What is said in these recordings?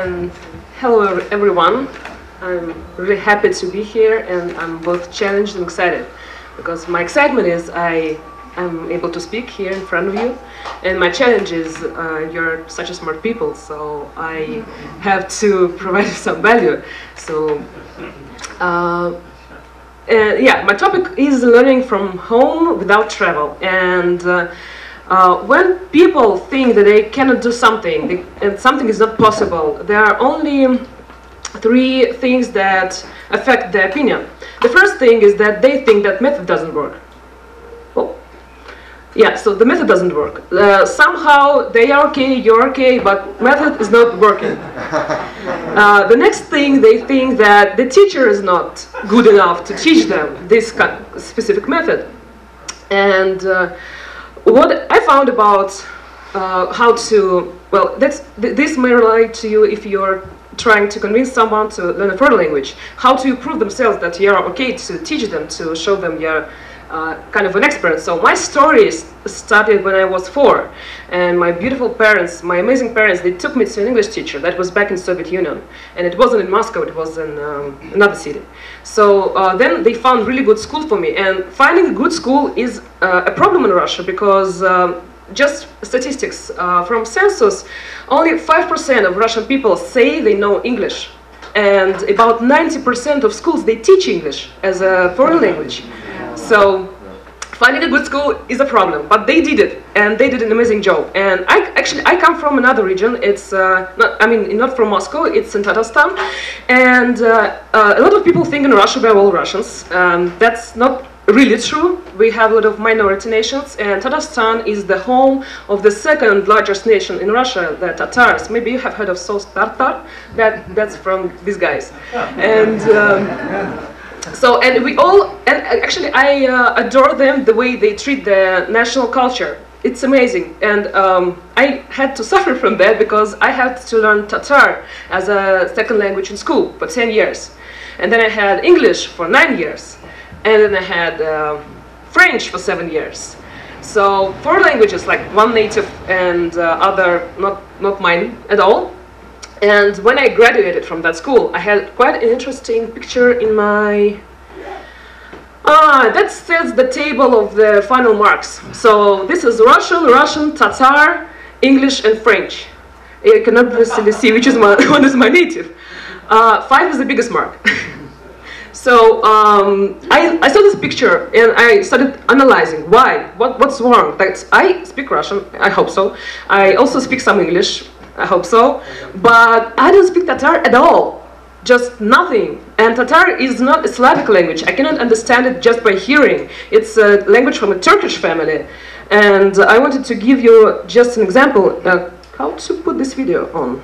and hello everyone. I'm really happy to be here, and I'm both challenged and excited, because my excitement is I'm able to speak here in front of you, and my challenge is you're such a smart people, so I have to provide some value. So yeah, my topic is learning from home without travel. And when people think that they cannot do something and something is not possible, there are only three things that affect their opinion. The first thing is that they think that method doesn't work. Oh, yeah, so the method doesn't work. Somehow they are okay, you're okay, but method is not working. The next thing, they think that the teacher is not good enough to teach them this specific method. And what I found about how to, well, this may relate to you if you're trying to convince someone to learn a foreign language, how to prove themselves that you're okay to teach them, to show them you're kind of an expert. So my story started when I was 4, and my beautiful parents, my amazing parents, they took me to an English teacher that was back in Soviet Union, and it wasn't in Moscow, it was in another city. So then they found really good school for me, and finding a good school is a problem in Russia, because just statistics from census, only 5% of Russian people say they know English, and about 90% of schools, they teach English as a foreign language. So finding a good school is a problem, but they did it, and they did an amazing job. And I come from another region. It's not from Moscow. It's in Tatarstan, and a lot of people think in Russia we're all Russians. That's not really true. We have a lot of minority nations, and Tatarstan is the home of the second largest nation in Russia, the Tatars. Maybe you have heard of Sos Tartar. That's from these guys, and. So, and we all, and actually I adore them, the way they treat the national culture. It's amazing. And I had to suffer from that, because I had to learn Tatar as a second language in school for 10 years. And then I had English for 9 years. And then I had French for 7 years. So 4 languages, like one native and other not mine at all. And when I graduated from that school, I had quite an interesting picture in my... that says the table of the final marks. So this is Russian, Tatar, English, and French. You cannot really see which is one is my native. 5 is the biggest mark. So I saw this picture, and I started analyzing why, what's wrong. I speak Russian, I hope so. I also speak some English. I hope so, but I don't speak Tatar at all, just nothing. And Tatar is not a Slavic language. I cannot understand it just by hearing. It's a language from a Turkish family. And I wanted to give you just an example how to put this video on.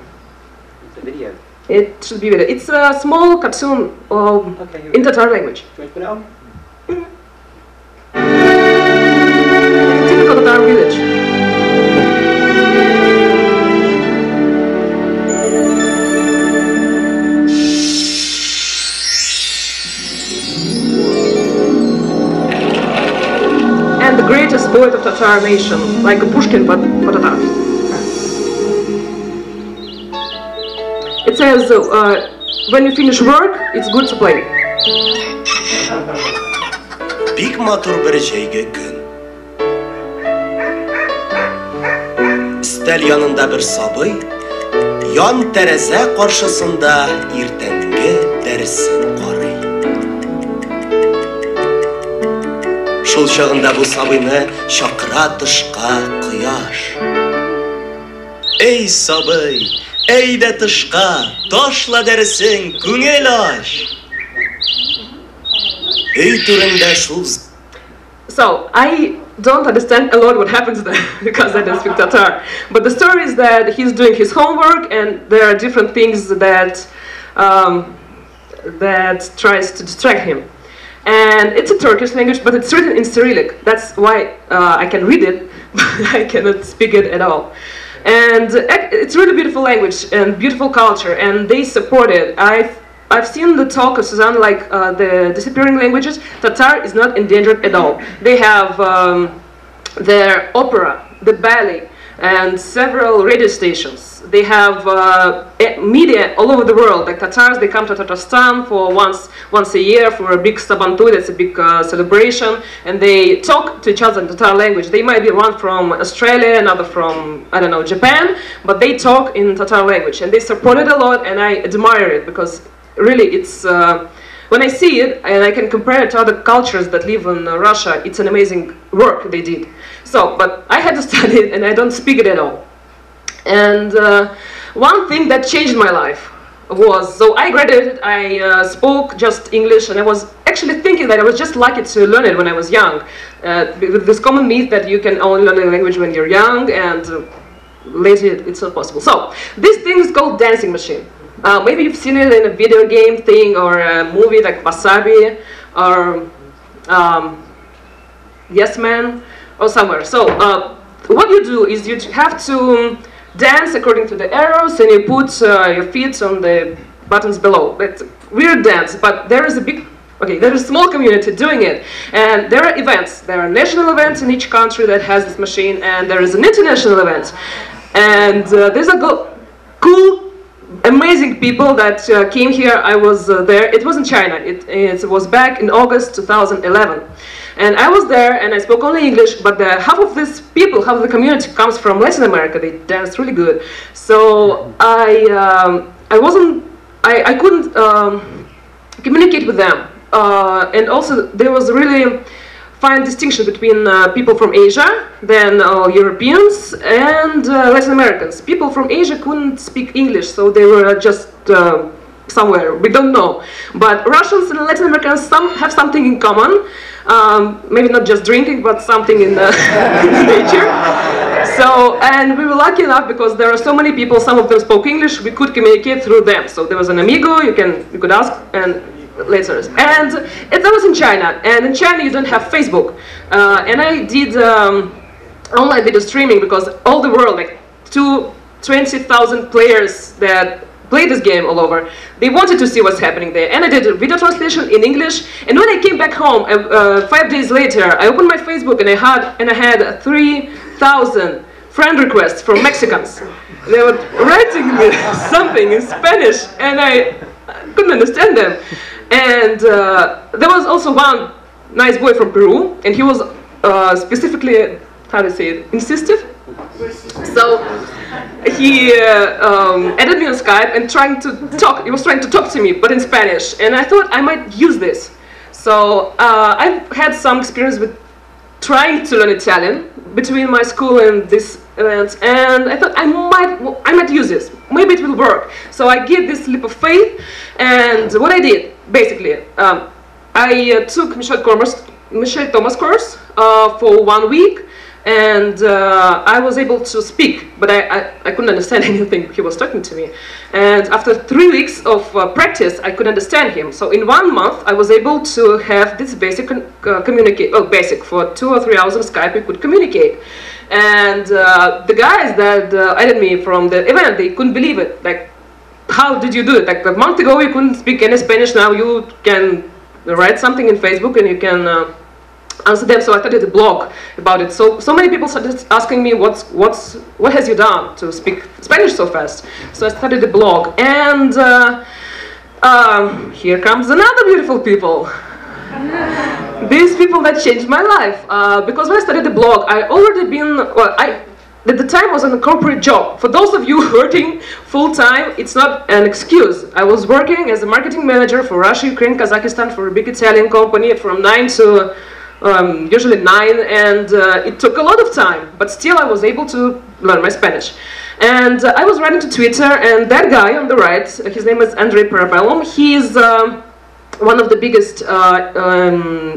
It's a video. It should be video. It's a small cartoon in Tatar language. Should I put it on? Typical Tatar village. The greatest poet of Tatar nation, like a Pushkin, but for Tatars. It says, when you finish work, it's good to play. Big matur bir şeyge gün. Stel yanında bir sabıy, yan tereze karşısında irtengi dersin qarый. Шул чагында бу сабыйны чакыра тышка кояш. Эй сабый, әйдә тышка, ташла дәресең, күңел аш. Эй түрендә шул. So, I don't understand a lot what happens there, because I don't speak Tatar. But the story is that he's doing his homework, and there are different things that that tries to distract him. And it's a Turkish language, but it's written in Cyrillic. That's why I can read it, but I cannot speak it at all. And it's really beautiful language and beautiful culture, and they support it. I've seen the talk of Suzanne, like the disappearing languages. Tatar is not endangered at all. They have their opera, the ballet, and several radio stations. They have media all over the world. Like Tatars, they come to Tatarstan for once a year for a big Sabantu, that's a big celebration, and they talk to each other in Tatar language. They might be one from Australia, another from, I don't know, Japan, but they talk in Tatar language, and they support it a lot, and I admire it, because really it's, when I see it, and I can compare it to other cultures that live in Russia, it's an amazing work they did. So, but I had to study it, and I don't speak it at all. And one thing that changed my life was, so I graduated, I spoke just English, and I was actually thinking that I was just lucky to learn it when I was young. With this common myth that you can only learn a language when you're young, and later it's not possible. So, this thing is called dancing machine. Maybe you've seen it in a video game thing, or a movie like Wasabi, or Yes Man, or somewhere. So, what you do is you have to dance according to the arrows, and you put your feet on the buttons below. It's a weird dance, but there is a big, there is a small community doing it. And there are events. There are national events in each country that has this machine, and there is an international event. And there's a cool, amazing people that came here. I was there. It was in China. It was back in August 2011. And I was there, and I spoke only English, but half of these people, half of the community comes from Latin America. They dance really good. So I couldn't communicate with them. And also there was a really fine distinction between people from Asia, then Europeans, and Latin Americans. People from Asia couldn't speak English, so they were just somewhere, we don't know. But Russians and Latin Americans have something in common. Maybe not just drinking, but something in nature. So, and we were lucky enough because there are so many people, some of them spoke English, we could communicate through them. So there was an amigo, you could ask, and later. And that was in China, and in China you don't have Facebook. And I did online video streaming because all the world, like 20,000 players that play this game all over, they wanted to see what's happening there. And I did a video translation in English, and when I came back home 5 days later, I opened my Facebook, and I had 3,000 friend requests from Mexicans. They were writing me something in Spanish, and I couldn't understand them. And there was also one nice boy from Peru, and he was specifically, how do you say it, insistent. So he added me on Skype and he was trying to talk to me, but in Spanish. And I thought I might use this. So I've had some experience with trying to learn Italian between my school and this event, and I thought I might use this. Maybe it will work. So I gave this leap of faith, and what I did, basically, I took Michelle Thomas course for 1 week, and I was able to speak, but I couldn't understand anything he was talking to me. And after 3 weeks of practice, I could understand him. So in 1 month, I was able to have this basic basic for 2 or 3 hours on Skype, we could communicate. And the guys that added me from the event, they couldn't believe it. Like, how did you do it? Like a month ago, you couldn't speak any Spanish. Now you can write something in Facebook and you can answer them. So I started a blog about it. So many people started asking me, what has you done to speak Spanish so fast? So I started a blog, and here comes another beautiful people. These people that changed my life, because when I started the blog, I already been, at the time I was on a corporate job. For those of you working full-time, it's not an excuse. I was working as a marketing manager for Russia, Ukraine, Kazakhstan for a big Italian company from 9 to usually 9, and it took a lot of time, but still I was able to learn my Spanish. And I was writing to Twitter, and that guy on the right, his name is Andrei Parabellum, he is one of the biggest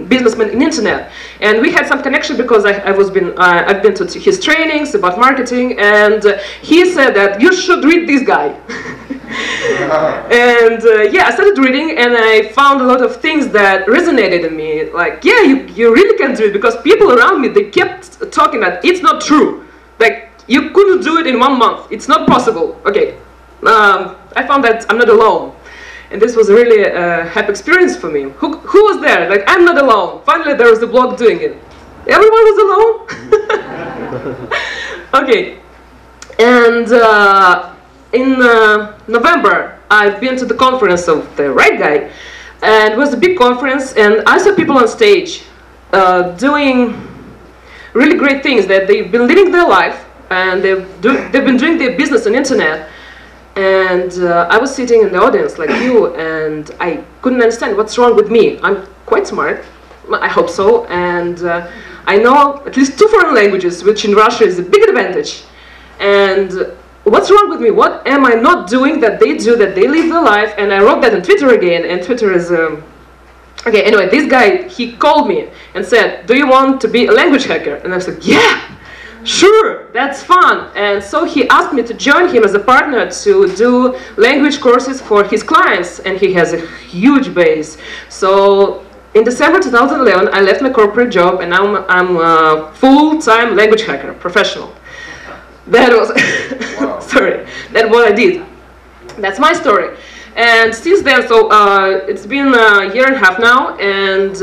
businessmen in internet, and we had some connection because I've been to his trainings about marketing, and he said that you should read this guy. And yeah, I started reading, and I found a lot of things that resonated in me. Like, yeah, you really can do it, because people around me, they kept talking that it's not true. Like, you couldn't do it in 1 month. It's not possible. Okay, I found that I'm not alone. And this was really a happy experience for me. Who was there? Like, I'm not alone. Finally, there was a blog doing it. Everyone was alone? Okay, And in November, I've been to the conference of the right guy, and it was a big conference, and I saw people on stage doing really great things, that they've been living their life, and they've been doing their business on internet. And I was sitting in the audience like you, and I couldn't understand what's wrong with me. I'm quite smart, I hope so, and I know at least 2 foreign languages, which in Russia is a big advantage. And what's wrong with me? What am I not doing that they do, that they live their life? And I wrote that on Twitter again, and Twitter is... Okay, anyway, this guy, he called me and said, do you want to be a language hacker? And I was like, yeah! Sure, that's fun. And so he asked me to join him as a partner to do language courses for his clients, and he has a huge base. So in December 2011, I left my corporate job, and now I'm a full-time language hacker, professional. That was, wow. Sorry, that's what I did. That's my story. And since then, so it's been a year and a half now, and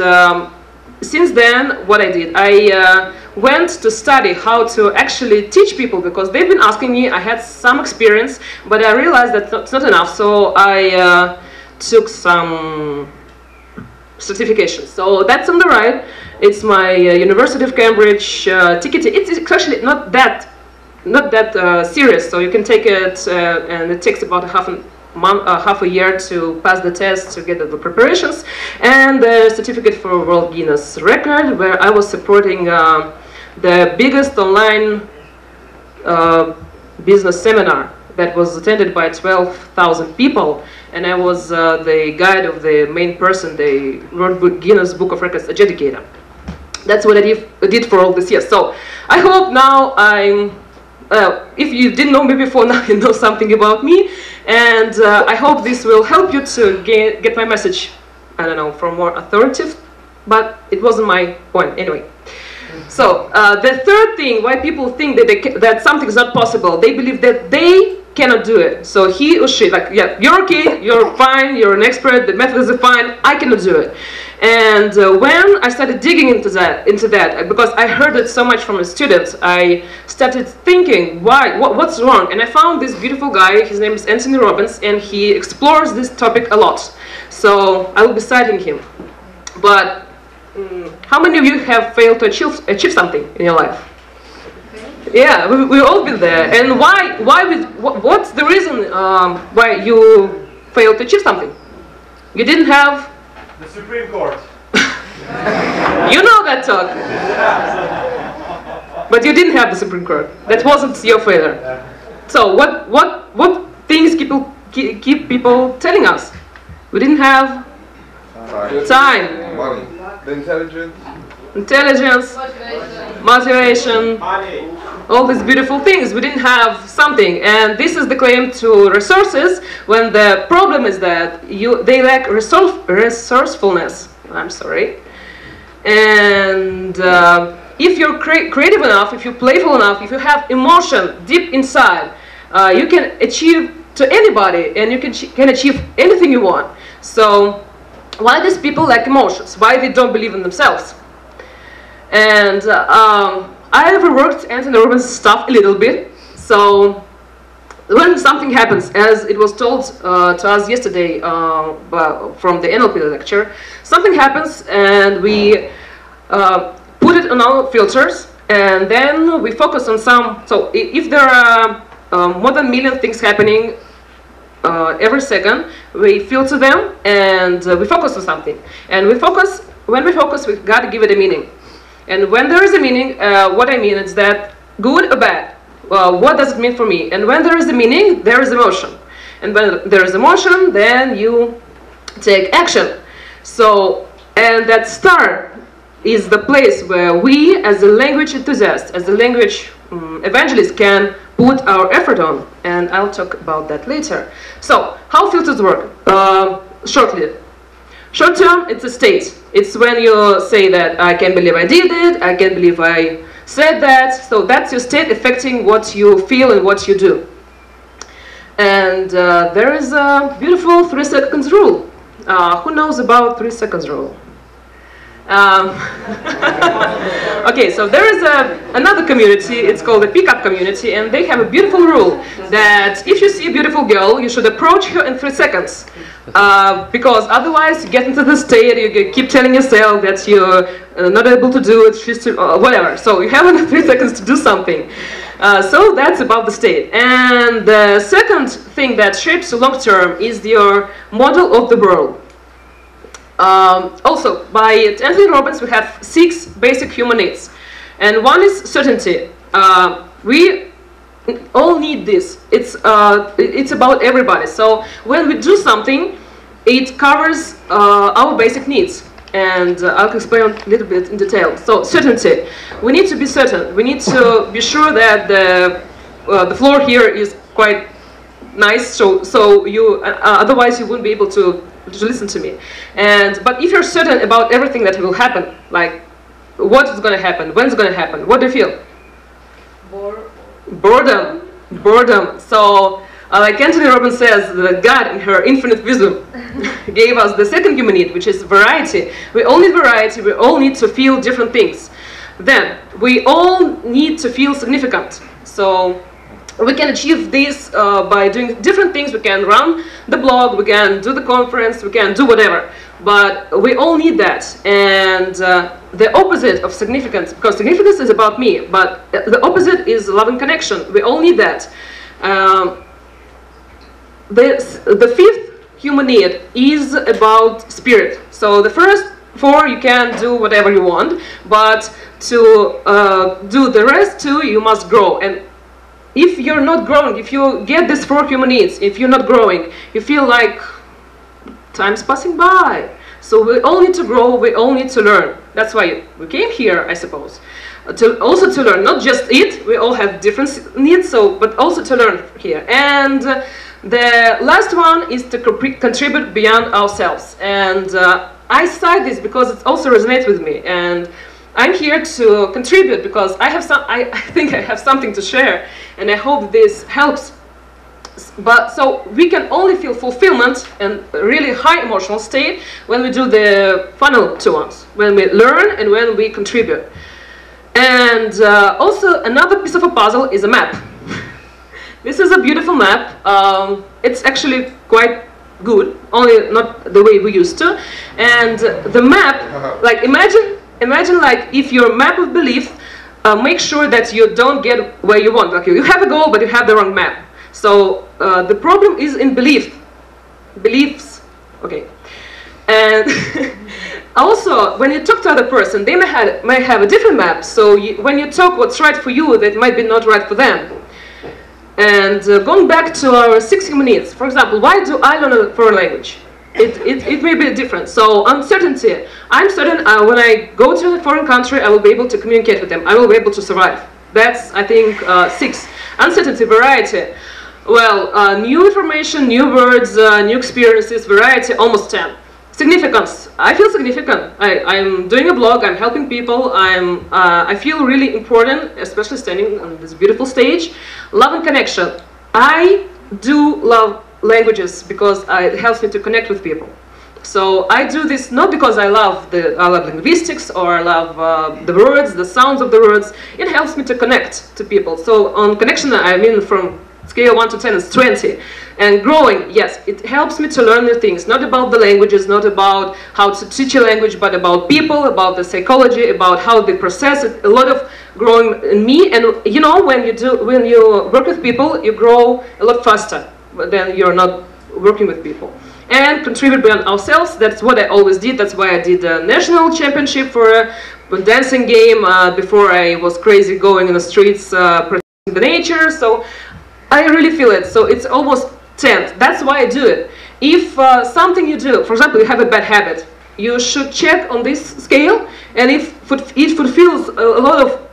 since then, what I did, I went to study how to actually teach people, because they've been asking me. I had some experience, but I realized that it's not enough, so I took some certifications. So that's on the right. It's my University of Cambridge ticket. It's actually not that serious, so you can take it, and it takes about half a year to pass the test, to get the preparations, and the certificate for World Guinness Record, where I was supporting the biggest online business seminar that was attended by 12,000 people, and I was the guide of the main person, the World Guinness Book of Records adjudicator. That's what I did for all this year. So I hope now if you didn't know me before, now you know something about me, and I hope this will help you to get my message, I don't know, for more authoritative, but it wasn't my point anyway. So the third thing why people think that that something is not possible, they believe that they cannot do it. So he or she, like, yeah, you're okay, you're fine, you're an expert, the methods are fine, I cannot do it. And when I started digging into that, because I heard it so much from the students, I started thinking, what's wrong? And I found this beautiful guy, his name is Anthony Robbins, and he explores this topic a lot. So I will be citing him. But how many of you have failed to achieve something in your life? Yeah, we've all been there. And what's the reason why you failed to achieve something? You didn't have the Supreme Court. You know that talk. But you didn't have the Supreme Court. That wasn't your failure. So what things keep people telling us? We didn't have time. Money. The Intelligence, motivation, all these beautiful things. We didn't have something, and this is the claim to resources, when the problem is that they lack resourcefulness. I'm sorry. And if you're creative enough, if you're playful enough, if you have emotion deep inside, you can achieve to anybody, and you can achieve anything you want. So why these people lack emotions? Why they don't believe in themselves? And I overworked Anthony Robbins' stuff a little bit. So when something happens, as it was told to us yesterday from the NLP lecture, something happens and we put it on our filters, and then we focus on some. So if there are more than 1 million things happening every second, we filter them and we focus on something. And when we focus, we've got to give it a meaning. And when there is a meaning, what I mean is that good or bad, what does it mean for me? And when there is a meaning, there is emotion. And when there is emotion, then you take action. So, and that star is the place where we, as a language enthusiast, as a language evangelist, can put our effort on. And I'll talk about that later. So, how filters work? Shortly. Short term, it's a state. It's when you say that I can't believe I did it, I can't believe I said that. So that's your state affecting what you feel and what you do. And there is a beautiful 3 seconds rule. Who knows about 3 seconds rule? Okay, so there is another community. It's called the pickup community, and they have a beautiful rule that if you see a beautiful girl, you should approach her in 3 seconds. Because otherwise you get into the state, you keep telling yourself that you're not able to do it, she's too, whatever. So you have only 3 seconds to do something. So that's about the state. And the second thing that shapes you long term is your model of the world. Also, by Anthony Robbins, we have 6 basic human needs. And one is certainty. We all need this. It's about everybody. So when we do something, it covers our basic needs. And I'll explain a little bit in detail. So certainty. We need to be certain. We need to be sure that the floor here is quite nice. So you otherwise you wouldn't be able to listen to me. But if you're certain about everything that will happen, like what is going to happen, when it's going to happen, what do you feel? Boredom. So, like Anthony Robbins says, that God in her infinite wisdom gave us the second human need, which is variety. We all need variety, we all need to feel different things. Then, we all need to feel significant. So, we can achieve this by doing different things. We can run the blog, we can do the conference, we can do whatever. But we all need that. And the opposite of significance, because significance is about me, but the opposite is love and connection. We all need that. The fifth human need is about spirit. So the first 4 you can do whatever you want, but to do the rest 2 you must grow. And if you're not growing, if you get these 4 human needs, if you're not growing, you feel like time's passing by. So we all need to grow, we all need to learn. That's why we came here, I suppose. Also to learn, not just eat, we all have different needs, but also to learn here. And the last one is to contribute beyond ourselves. And I cite this because it also resonates with me. And I'm here to contribute because I think I have something to share, and I hope this helps. But so we can only feel fulfillment and really high emotional state when we do the final 2 ones, when we learn and when we contribute. And also another piece of a puzzle is a map. This is a beautiful map. It's actually quite good, only not the way we used to. And the map, like imagine like if your map of belief, make sure that you don't get where you want. Like you have a goal, but you have the wrong map. So the problem is in beliefs, okay. And also, when you talk to other person, they may have a different map. So when you talk what's right for you, that might be not right for them. And going back to our 6 human needs, for example, why do I learn a foreign language? It may be different. So uncertainty. I'm certain when I go to a foreign country, I will be able to communicate with them. I will be able to survive. That's, I think, 6. Uncertainty, variety. Well, new information, new words, new experiences, variety, almost 10. Significance. I feel significant. I'm doing a blog, I'm helping people, I feel really important, especially standing on this beautiful stage. Love and connection. I do love languages because it helps me to connect with people. So I do this not because I love linguistics or I love the words, the sounds of the words. It helps me to connect to people. So on connection, I mean from scale 1 to 10 is 20. And growing, yes, it helps me to learn new things. Not about the languages, not about how to teach a language, but about people, about the psychology, about how they process it. A lot of growing in me. And you know, when you work with people, you grow a lot faster than you're not working with people. And contribute beyond ourselves. That's what I always did. That's why I did a national championship for a dancing game before I was crazy going in the streets protecting the nature. So I really feel it. So it's almost 10. That's why I do it. If something you do, for example, you have a bad habit, you should check on this scale. And if it fulfills a lot of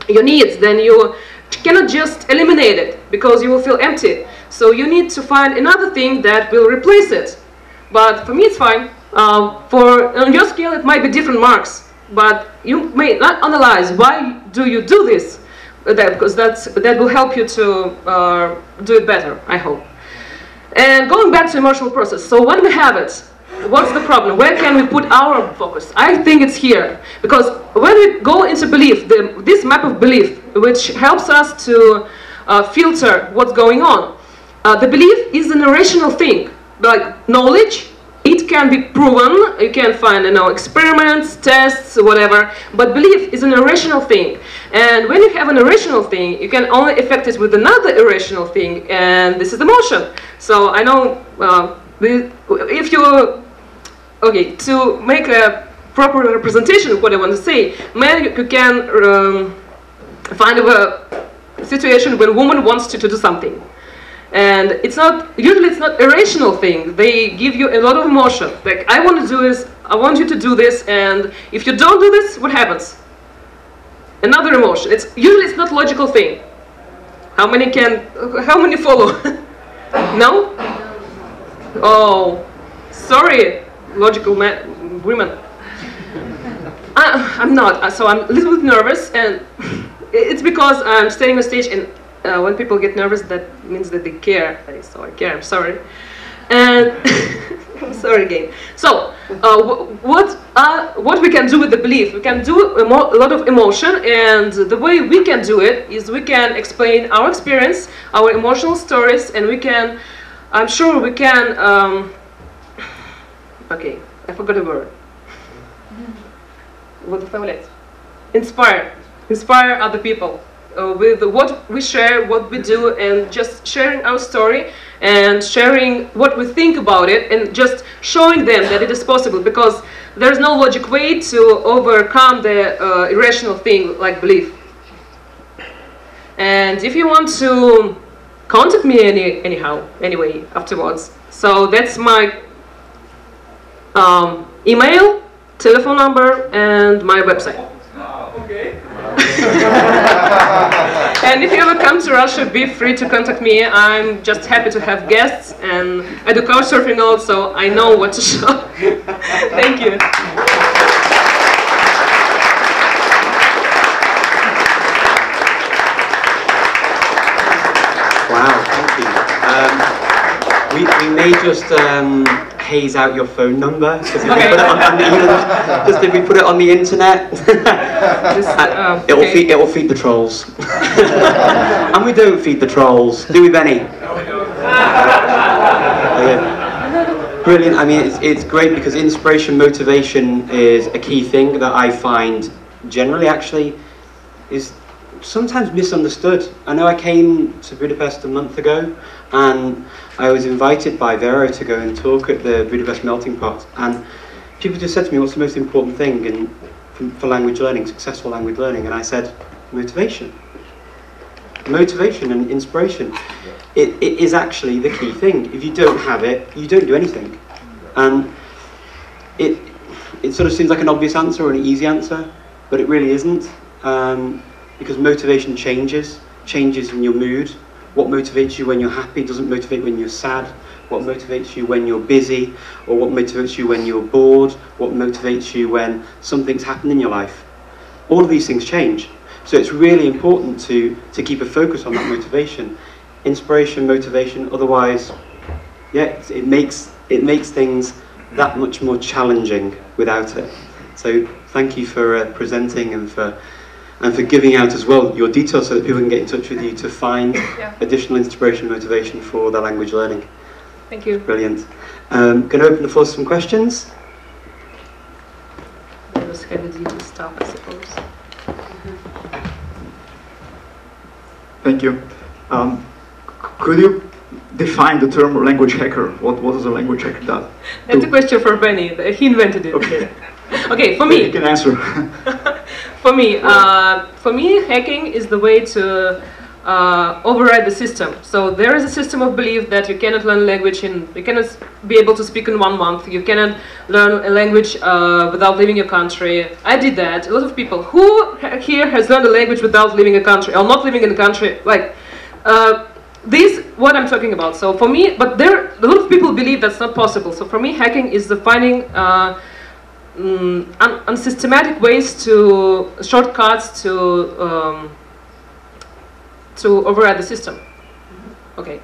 your needs, then you cannot just eliminate it because you will feel empty. So you need to find another thing that will replace it. But for me it's fine. On your scale it might be different marks, but you may not analyze why do you do this, because that will help you to do it better, I hope. And going back to emotional process, so when we have it, what's the problem? Where can we put our focus? I think it's here. Because when we go into belief, this map of belief, which helps us to filter what's going on, the belief is an irrational thing. Like knowledge, it can be proven, you can find experiments, tests, whatever, but belief is an irrational thing. And when you have an irrational thing, you can only affect it with another irrational thing, and this is emotion. So I know, if you, okay, to make a proper representation of what I want to say, maybe you can find a situation when a woman wants to do something. And usually it's not a rational thing. They give you a lot of emotion. Like, I want to do this, I want you to do this, and if you don't do this, what happens? Another emotion. Usually it's not a logical thing. How many follow? No? Oh, sorry, logical women. I'm not, so I'm a little bit nervous, and it's because I'm standing on stage, and when people get nervous, that means that they care. So I care, I'm sorry. And I'm sorry again. So, what we can do with the belief? We can do a lot of emotion, and the way we can do it is we can explain our experience, our emotional stories, and we can, I'm sure we can, okay, I forgot a word. Inspire other people. With what we share, what we do, and just sharing our story and sharing what we think about it, and just showing them that it is possible, because there's no logic way to overcome the irrational thing like belief. And if you want to contact me anyway afterwards, so that's my email, telephone number, and my website. Okay. And if you ever come to Russia, be free to contact me. I'm just happy to have guests, and I do couchsurfing also. I know what to show. Thank you. Wow, thank you. We may just haze out your phone number, because if, if we put it on the internet, it'll feed the trolls. And we don't feed the trolls, do we, Benny? Brilliant. I mean, it's great, because inspiration, motivation is a key thing that I find generally actually is sometimes misunderstood. I know I came to Budapest a month ago, and I was invited by Vero to go and talk at the Budapest Melting Pot, and people just said to me, what's the most important thing for language learning, successful language learning? And I said, motivation. Motivation and inspiration. It is actually the key thing. If you don't have it, you don't do anything. And it sort of seems like an obvious answer or an easy answer, but it really isn't. Because motivation changes in your mood. What motivates you when you're happy doesn't motivate when you're sad. What motivates you when you're busy, or what motivates you when you're bored, what motivates you when something's happened in your life. All of these things change. So it's really important to keep a focus on that motivation. Inspiration, motivation, otherwise, yeah, it makes things that much more challenging without it. So thank you for presenting and for giving out as well your details, so that people can get in touch with you to find additional inspiration and motivation for their language learning. Thank you. Brilliant. Going to open the floor to some questions. That was heavy-duty stuff, I suppose. Thank you. Could you define the term language hacker? What does a language hacker do? That's a question for Benny. He invented it. Okay. Okay, for me. You can answer. For me, hacking is the way to override the system. So there is a system of belief that you cannot learn language you cannot be able to speak in 1 month. You cannot learn a language without leaving your country. I did that. A lot of people who here has learned a language without leaving a country or not living in a country, like this, what I'm talking about. So for me, but a lot of people believe that's not possible. So for me, hacking is the finding unsystematic ways shortcuts to override the system. Okay.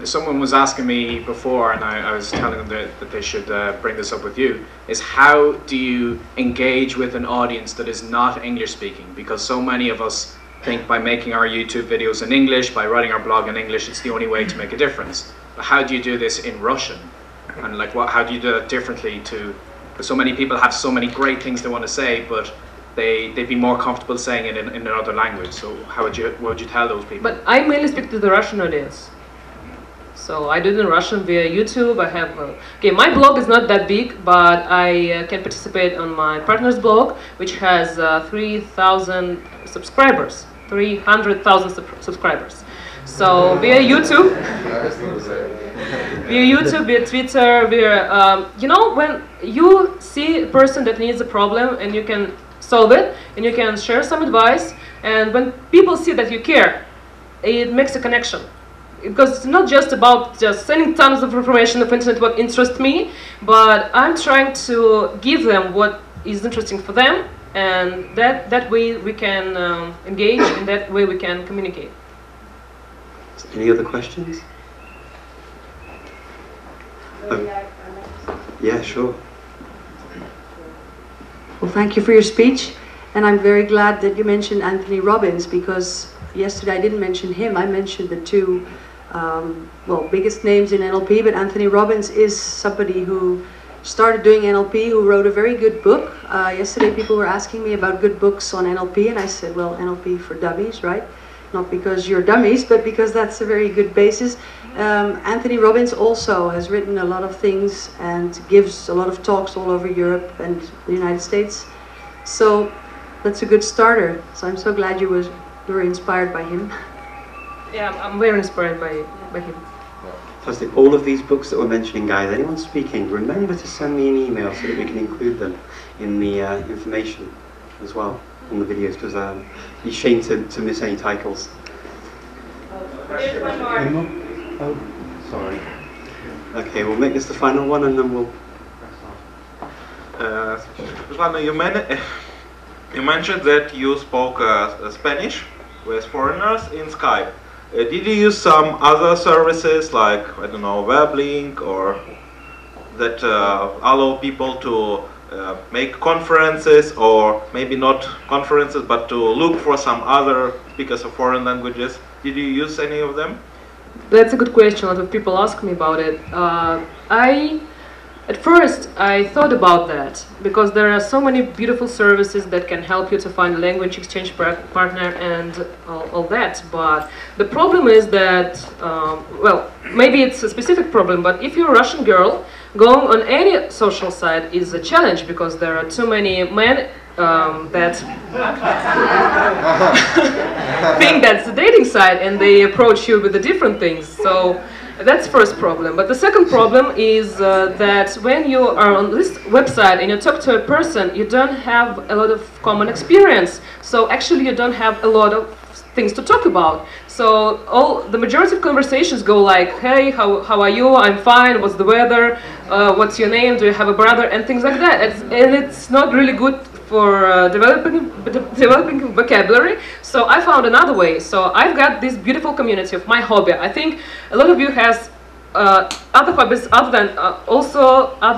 Someone was asking me before, and I was telling them that they should bring this up with you, is how do you engage with an audience that is not English speaking? Because so many of us think by making our YouTube videos in English, by writing our blog in English, it's the only way to make a difference. But how do you do this in Russian? And like, how do you do it differently to, because so many people have so many great things they want to say, but they'd be more comfortable saying it in another language. So what would you tell those people? But I mainly speak to the Russian audience. So I do it in Russian via YouTube. I have, okay, my blog is not that big, but I can participate on my partner's blog, which has 3,000 subscribers, 300,000 subscribers. So via YouTube, via Twitter, via, you know, when you see a person that needs a problem and you can solve it, and you can share some advice, and when people see that you care, it makes a connection. Because it's not just about just sending tons of information of internet what interests me, but I'm trying to give them what is interesting for them, and that way we can engage, and that way we can communicate. Any other questions? Yeah, sure. Well, thank you for your speech, and I'm very glad that you mentioned Anthony Robbins, because yesterday I didn't mention him. I mentioned the two well, biggest names in NLP, but Anthony Robbins is somebody who started doing NLP, who wrote a very good book. Yesterday people were asking me about good books on NLP, and I said, well, NLP for dummies, right? Not because you're dummies, but because that's a very good basis. Anthony Robbins also has written a lot of things and gives a lot of talks all over Europe and the United States. So that's a good starter. So I'm so glad you were inspired by him. Yeah, I'm very inspired by him. Fantastic. All of these books that we're mentioning, guys, anyone speaking, remember to send me an email so that we can include them in the information as well on the videos, because it'd be a shame to miss any titles. There's one more. Oh, sorry. Okay, we'll make this the final one and then we'll... Svetlana, you mentioned that you spoke Spanish with foreigners in Skype. Did you use some other services like, I don't know, Weblink, or that allow people to make conferences, or maybe not conferences, but to look for some other speakers of foreign languages? Did you use any of them? That's a good question. A lot of people ask me about it. At first, I thought about that, because there are so many beautiful services that can help you to find a language exchange partner and all that. But the problem is that, well, maybe it's a specific problem, but if you're a Russian girl, going on any social site is a challenge, because there are too many men that think that's a dating site, and they approach you with the different things. So that's first problem. But the second problem is that when you are on this website and you talk to a person, you don't have a lot of common experience. So actually you don't have a lot of things to talk about. So the majority of conversations go like, hey, how are you? I'm fine. What's the weather? What's your name? Do you have a brother? And things like that. And it's not really good for developing vocabulary. So I found another way. So I've got this beautiful community of my hobby. I think a lot of you has other hobbies other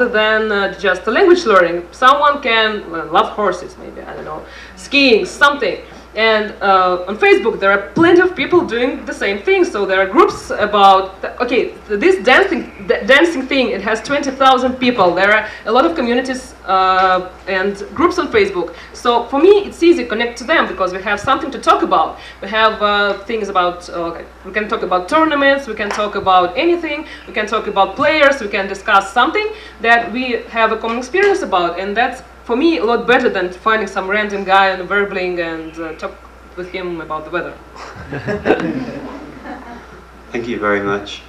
than just language learning. Someone can love horses, maybe, I don't know, skiing, something. And on Facebook there are plenty of people doing the same thing. So there are groups about, okay, this dancing thing, it has 20,000 people. There are a lot of communities and groups on Facebook. So for me it's easy to connect to them, because we have something to talk about. We have things about, we can talk about tournaments, we can talk about anything, we can talk about players, we can discuss something that we have a common experience about. And that's, for me, a lot better than finding some random guy on a Verbling and talk with him about the weather. Thank you very much.